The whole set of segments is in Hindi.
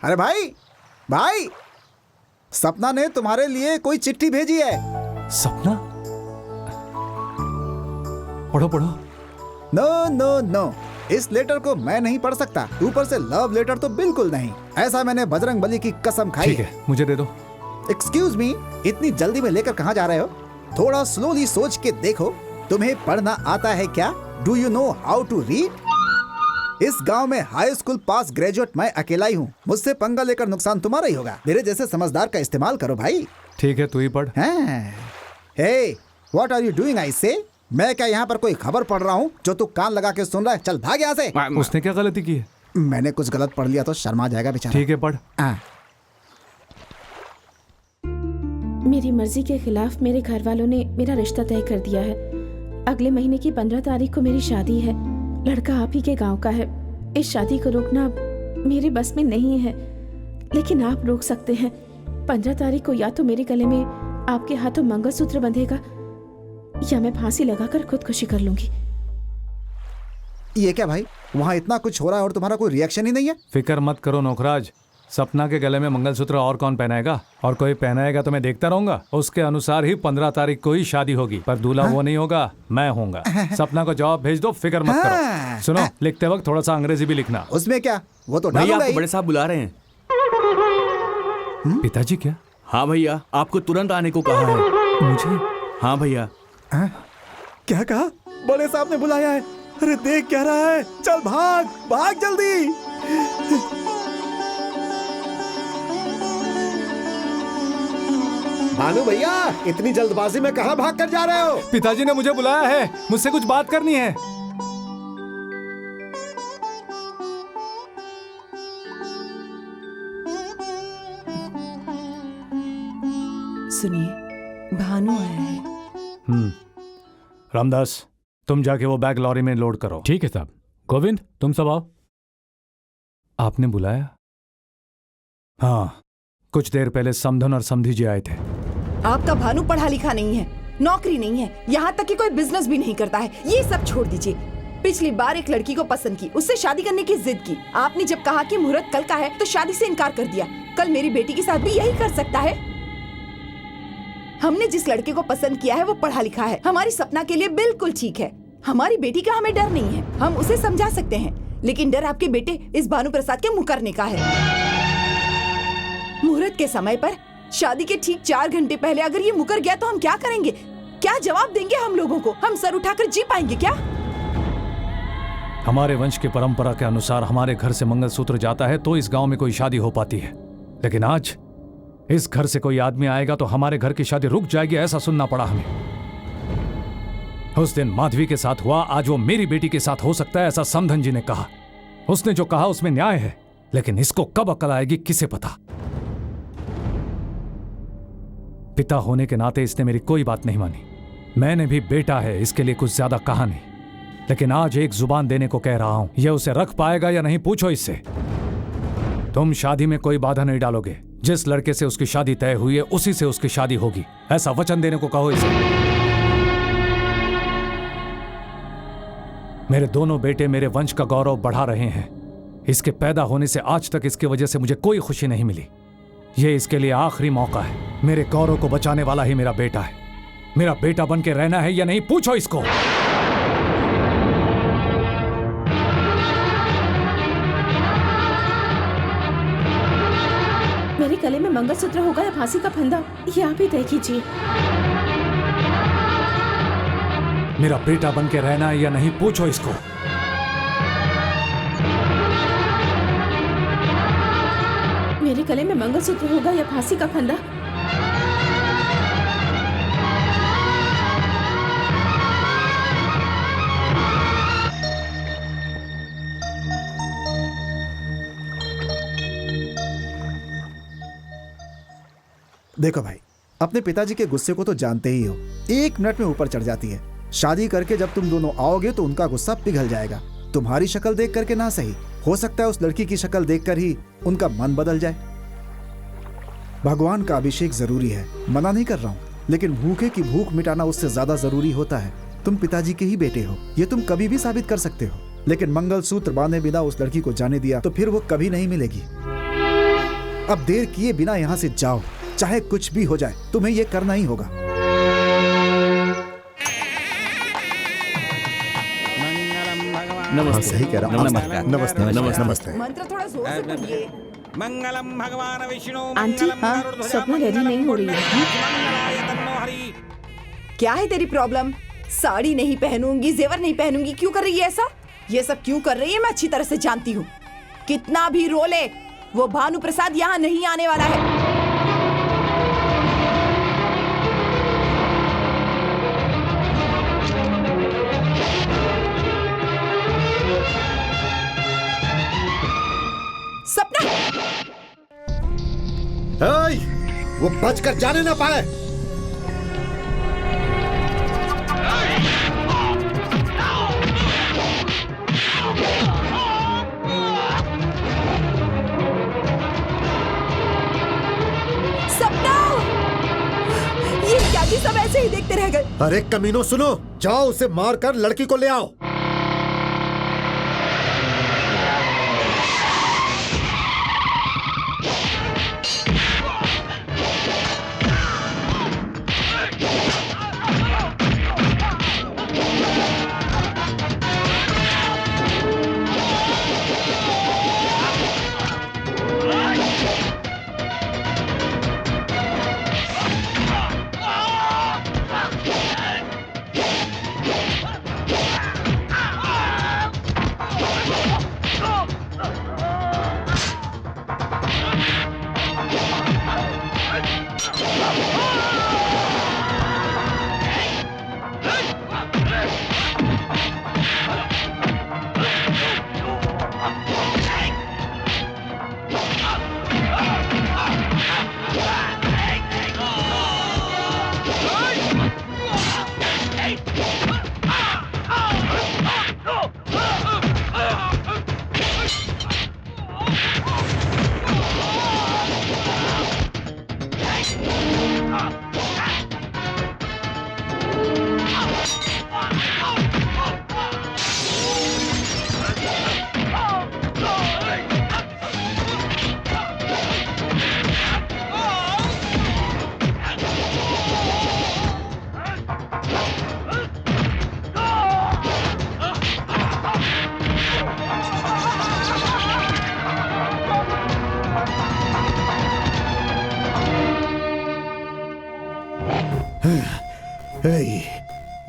अरे भाई भाई, सपना ने तुम्हारे लिए कोई चिट्ठी भेजी है। सपना? पढ़ो पढ़ो। नो नो नो, इस लेटर को मैं नहीं पढ़ सकता। ऊपर से लव लेटर तो बिल्कुल नहीं। ऐसा मैंने बजरंग बली की कसम खाई। ठीक है, मुझे दे दो। एक्सक्यूज मी, इतनी जल्दी में लेकर कहाँ जा रहे हो? थोड़ा स्लोली सोच के देखो। तुम्हें पढ़ना आता है क्या? Do you know how to read? इस गांव में हाई स्कूल पास ग्रेजुएट मैं अकेला ही हूँ। मुझसे पंगा लेकर नुकसान तुम्हारा ही होगा। मेरे जैसे समझदार का इस्तेमाल करो भाई। ठीक है, तू ही पढ़। हे, व्हाट आर यू डूइंग? आई से मैं क्या यहाँ पर कोई खबर पढ़ रहा हूँ जो तू कान लगा के सुन रहा है? चल भाग यहाँ से। उसने क्या गलती की है? मैंने कुछ गलत पढ़ लिया तो शर्मा जाएगा बेचारा। ठीक है, पढ़। मेरी मर्जी के खिलाफ मेरे घर वालों ने मेरा रिश्ता तय कर दिया है। अगले महीने की 15 तारीख को मेरी शादी है। लड़का आप ही के गांव का है। इस शादी को रोकना मेरे बस में नहीं है, लेकिन आप रोक सकते हैं। 15 तारीख को या तो मेरे गले में आपके हाथों मंगलसूत्र बंधेगा या मैं फांसी लगाकर खुदकुशी कर लूंगी। ये क्या भाई, वहाँ इतना कुछ हो रहा है और तुम्हारा कोई रिएक्शन ही नहीं है? फिक्र मत करो नौकराज, सपना के गले में मंगलसूत्र और कौन पहनाएगा? और कोई पहनाएगा तो मैं देखता रहूंगा। उसके अनुसार ही 15 तारीख को ही शादी होगी, पर दूल्हा वो नहीं होगा, मैं होऊंगा। सपना को जवाब भेज दो, फिक्र मत करो। सुनो, लिखते वक्त थोड़ा सा अंग्रेजी भी लिखना। उसमें क्या, वो तो भैया आपको बड़े साहब बुला रहे हैं। पिताजी क्या? हाँ भैया, आपको तुरंत आने को कहा है। मुझे? हाँ भैया। क्या कहा? बड़े साहब ने बुलाया है? अरे देख क्या रहा है, चल भाग भाग जल्दी। भानु भैया, इतनी जल्दबाजी में कहाँ भाग कर जा रहे हो? पिताजी ने मुझे बुलाया है, मुझसे कुछ बात करनी है। सुनिए, भानु आया है। रामदास, तुम जाके वो बैग लॉरी में लोड करो। ठीक है साहब। गोविंद, तुम सब आओ। आपने बुलाया? हाँ, कुछ देर पहले समधन और समधी जी आए थे। आपका भानु पढ़ा लिखा नहीं है, नौकरी नहीं है, यहाँ तक कि कोई बिजनेस भी नहीं करता है। ये सब छोड़ दीजिए। पिछली बार एक लड़की को पसंद की, उससे शादी करने की जिद की। आपने जब कहा कि मुहूर्त कल का है तो शादी से इनकार कर दिया। कल मेरी बेटी के साथ भी यही कर सकता है। हमने जिस लड़के को पसंद किया है वो पढ़ा लिखा है, हमारी सपना के लिए बिल्कुल ठीक है। हमारी बेटी का हमें डर नहीं है, हम उसे समझा सकते हैं, लेकिन डर आपके बेटे इस भानु प्रसाद के मुकरने का है। मुहूर्त के समय पर शादी के ठीक 4 घंटे पहले अगर ये मुकर गया तो हम क्या करेंगे? क्या जवाब देंगे हम लोगों को? हम सर उठाकर जी पाएंगे क्या? हमारे वंश की परंपरा के अनुसार हमारे घर से मंगलसूत्र जाता है तो इस गांव में कोई शादी हो पाती है, लेकिन आज इस घर से कोई आदमी आएगा तो हमारे घर की शादी रुक जाएगी, ऐसा सुनना पड़ा हमें। उस दिन माधवी के साथ हुआ, आज वो मेरी बेटी के साथ हो सकता है, ऐसा समधन जी ने कहा। उसने जो कहा उसमें न्याय है, लेकिन इसको कब अकल आएगी किसे पता। पिता होने के नाते इसने मेरी कोई बात नहीं मानी। मैंने भी बेटा है, इसके लिए कुछ ज्यादा कहा नहीं, लेकिन आज एक जुबान देने को कह रहा हूं, यह उसे रख पाएगा या नहीं पूछो इससे। तुम शादी में कोई बाधा नहीं डालोगे। जिस लड़के से उसकी शादी तय हुई है उसी से उसकी शादी होगी, ऐसा वचन देने को कहो इसे। मेरे दोनों बेटे मेरे वंश का गौरव बढ़ा रहे हैं। इसके पैदा होने से आज तक इसकी वजह से मुझे कोई खुशी नहीं मिली। यह इसके लिए आखिरी मौका है। मेरे गौरव को बचाने वाला ही मेरा बेटा है। मेरा बेटा बन के रहना है या नहीं पूछो इसको। मेरे गले में मंगलसूत्र होगा या फांसी का फंदा, ये आप ही तय कीजिए। मेरा बेटा बन के रहना है या नहीं पूछो इसको। मेरे गले में मंगलसूत्र होगा या फांसी का फंदा। देखो भाई, अपने पिताजी के गुस्से को तो जानते ही हो, 1 मिनट में ऊपर चढ़ जाती है। शादी करके जब तुम दोनों आओगे तो उनका गुस्सा पिघल जाएगा। तुम्हारी शक्ल देख करके ना सही, हो सकता है उस लड़की की शक्ल देखकर ही उनका मन बदल जाए। भगवान का अभिषेक जरूरी है, मना नहीं कर रहा हूँ, लेकिन भूखे की भूख मिटाना उससे ज्यादा जरूरी होता है। तुम पिताजी के ही बेटे हो, ये तुम कभी भी साबित कर सकते हो, लेकिन मंगलसूत्र बांधे बिना उस लड़की को जाने दिया तो फिर वो कभी नहीं मिलेगी। अब देर किए बिना यहाँ से जाओ, चाहे कुछ भी हो जाए, तुम्हें ये करना ही होगा। नमस्ते। सही कह रहा हूँ। नमस्कार। नमस्ते नमस्ते। नमस्ते। मंत्र थोड़ा जोर से बोलिए। मंगलम भगवान विष्णु आंटी, हाँ, स्वप्ना रेडी नहीं हो रही है। क्या है तेरी प्रॉब्लम? साड़ी नहीं पहनूंगी, जेवर नहीं पहनूंगी, क्यों कर रही है ऐसा? ये सब क्यों कर रही है मैं अच्छी तरह से जानती हूँ। कितना भी रोले, वो भानु प्रसाद यहाँ नहीं आने वाला है। सपना, हे, वो बचकर जाने ना पाए। सपना, ये क्या जी, सब ऐसे ही देखते रह गए। अरे कमीनों सुनो, जाओ उसे मारकर लड़की को ले आओ।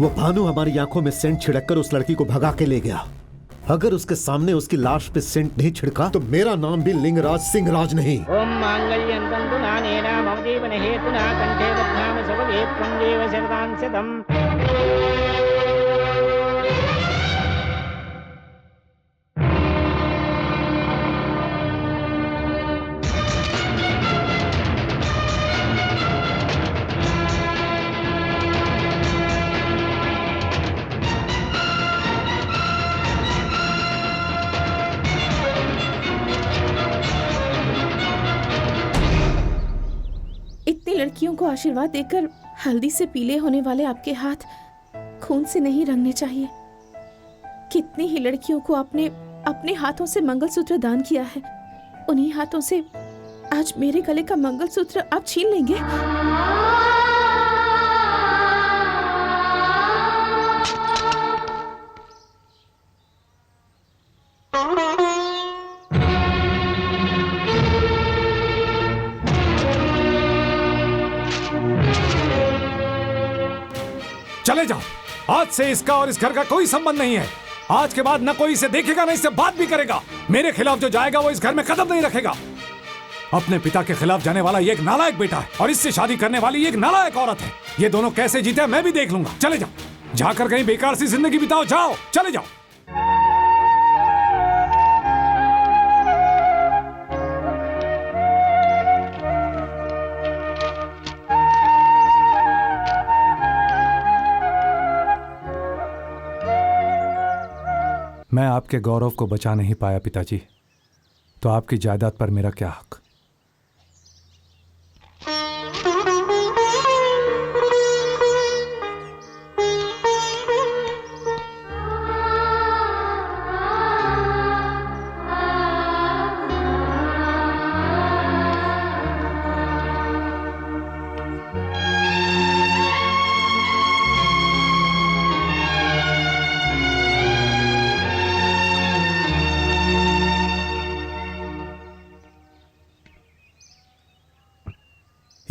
वो भानु हमारी आंखों में सेंट छिड़ककर उस लड़की को भगा के ले गया। अगर उसके सामने उसकी लाश पे सेंट नहीं छिड़का तो मेरा नाम भी लिंगराज सिंहराज नहीं। ओम मांगल्यं तन्तु नानेन मम जीवन हेतुना कंठे बध्नामि सुभगे त्वं देव शरदां शतम्। इतनी लड़कियों को आशीर्वाद देकर हल्दी से पीले होने वाले आपके हाथ खून से नहीं रंगने चाहिए। कितनी ही लड़कियों को आपने अपने हाथों से मंगलसूत्र दान किया है, उन्हीं हाथों से आज मेरे गले का मंगलसूत्र आप छीन लेंगे। चले जाओ, आज से इसका और इस घर का कोई संबंध नहीं है। आज के बाद न कोई इसे देखेगा न इससे बात भी करेगा। मेरे खिलाफ जो जाएगा वो इस घर में कदम नहीं रखेगा। अपने पिता के खिलाफ जाने वाला ये एक नालायक बेटा है और इससे शादी करने वाली ये एक नालायक औरत है। ये दोनों कैसे जीते मैं भी देख लूंगा। चले जाओ, जाकर कहीं बेकार सी जिंदगी बिताओ। जाओ, चले जाओ। मैं आपके गौरव को बचा नहीं पाया पिताजी, तो आपकी जायदाद पर मेरा क्या हक?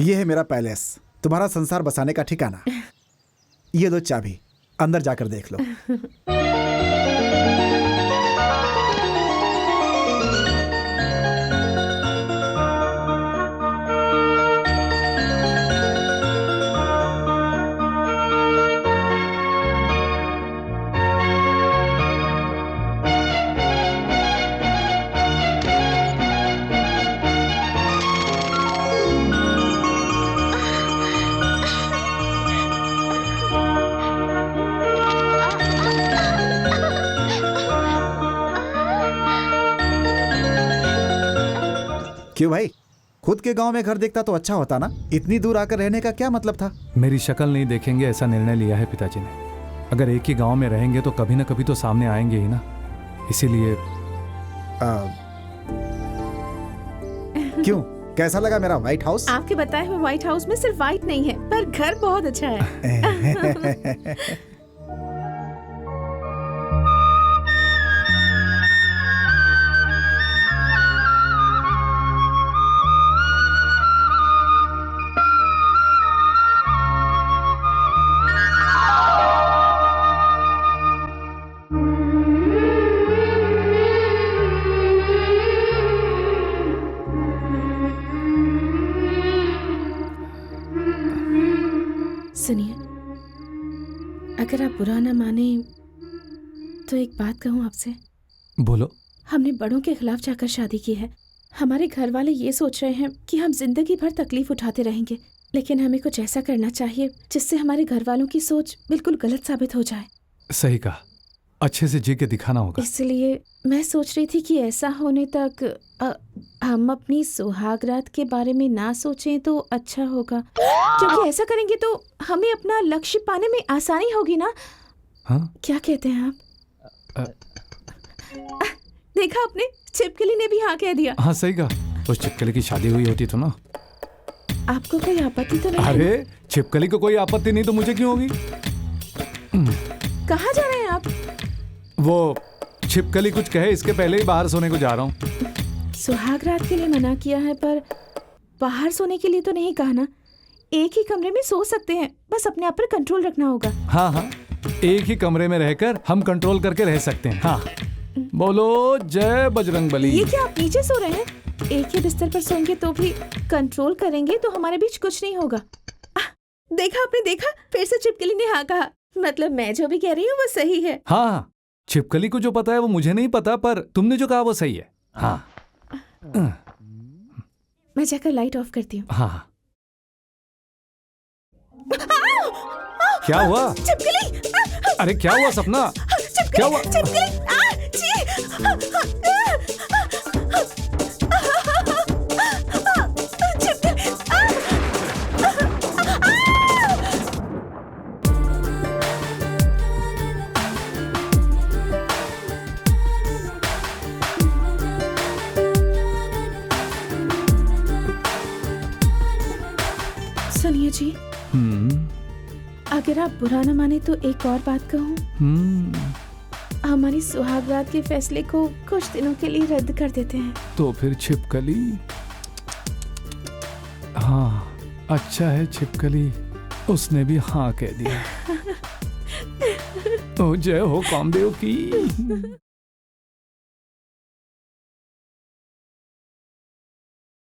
ये है मेरा पैलेस, तुम्हारा संसार बसाने का ठिकाना। ये लो चाबी, अंदर जाकर देख लो। क्यों भाई, खुद के गांव में घर देखता तो अच्छा होता ना? इतनी दूर आकर रहने का क्या मतलब था? मेरी शक्ल नहीं देखेंगे ऐसा निर्णय लिया है पिताजी ने। अगर एक ही गांव में रहेंगे तो कभी ना कभी तो सामने आएंगे ही ना, इसीलिए। क्यों, कैसा लगा मेरा व्हाइट हाउस? आपके बताए हुए व्हाइट हाउस में सिर्फ व्हाइट नहीं है, पर घर बहुत अच्छा है। सुनिए, अगर आप बुरा ना माने तो एक बात कहूँ आपसे। बोलो। हमने बड़ों के खिलाफ जाकर शादी की है। हमारे घर वाले ये सोच रहे हैं कि हम जिंदगी भर तकलीफ उठाते रहेंगे, लेकिन हमें कुछ ऐसा करना चाहिए जिससे हमारे घर वालों की सोच बिल्कुल गलत साबित हो जाए। सही कहा, अच्छे से जी के दिखाना होगा। इसलिए मैं सोच रही थी कि ऐसा होने तक हम अपनी सुहागरात के बारे में ना सोचें तो अच्छा होगा, क्योंकि ऐसा करेंगे तो हमें अपना लक्ष्य पाने में आसानी होगी ना। हाँ? क्या कहते हैं आप? देखा आपने, छिपकली ने भी हाँ कह दिया। हाँ सही कहा, उस छिपकली की शादी हुई होती तो ना। आपको कोई आपत्ति तो नहीं? अरे छिपकली को कोई आपत्ति नहीं तो मुझे क्यों होगी? कहाँ जा रहे हैं आप? वो छिपकली कुछ कहे इसके पहले ही बाहर सोने को जा रहा हूँ। सुहाग रात के लिए मना किया है, पर बाहर सोने के लिए तो नहीं कहा ना। एक ही कमरे में सो सकते हैं, बस अपने आप पर कंट्रोल रखना होगा। हाँ हाँ, एक ही कमरे में रहकर हम कंट्रोल करके रह सकते हैं। हाँ बोलो जय बजरंगबली। ये क्या आप नीचे सो रहे हैं? एक ही बिस्तर पर सोएंगे तो भी कंट्रोल करेंगे तो हमारे बीच कुछ नहीं होगा। देखा आपने, देखा फिर से छिपकली ने हाँ कहा। मतलब मैं जो भी कह रही हूँ वो सही है। हाँ, छिपकली को जो पता है वो मुझे नहीं पता, पर तुमने जो कहा वो सही है। हाँ मैं जाकर लाइट ऑफ करती हूँ। हाँ। क्या हुआ? छिपकली! अरे क्या हुआ सपना? क्या हुआ? सुनिए जी, अगर आप बुरा न माने तो एक और बात कहूँ। हमारी सुहागरात के फैसले को कुछ दिनों के लिए रद्द कर देते हैं। तो फिर छिपकली? हाँ अच्छा है, छिपकली उसने भी हाँ कह दिया। तो जय हो कामदेव की।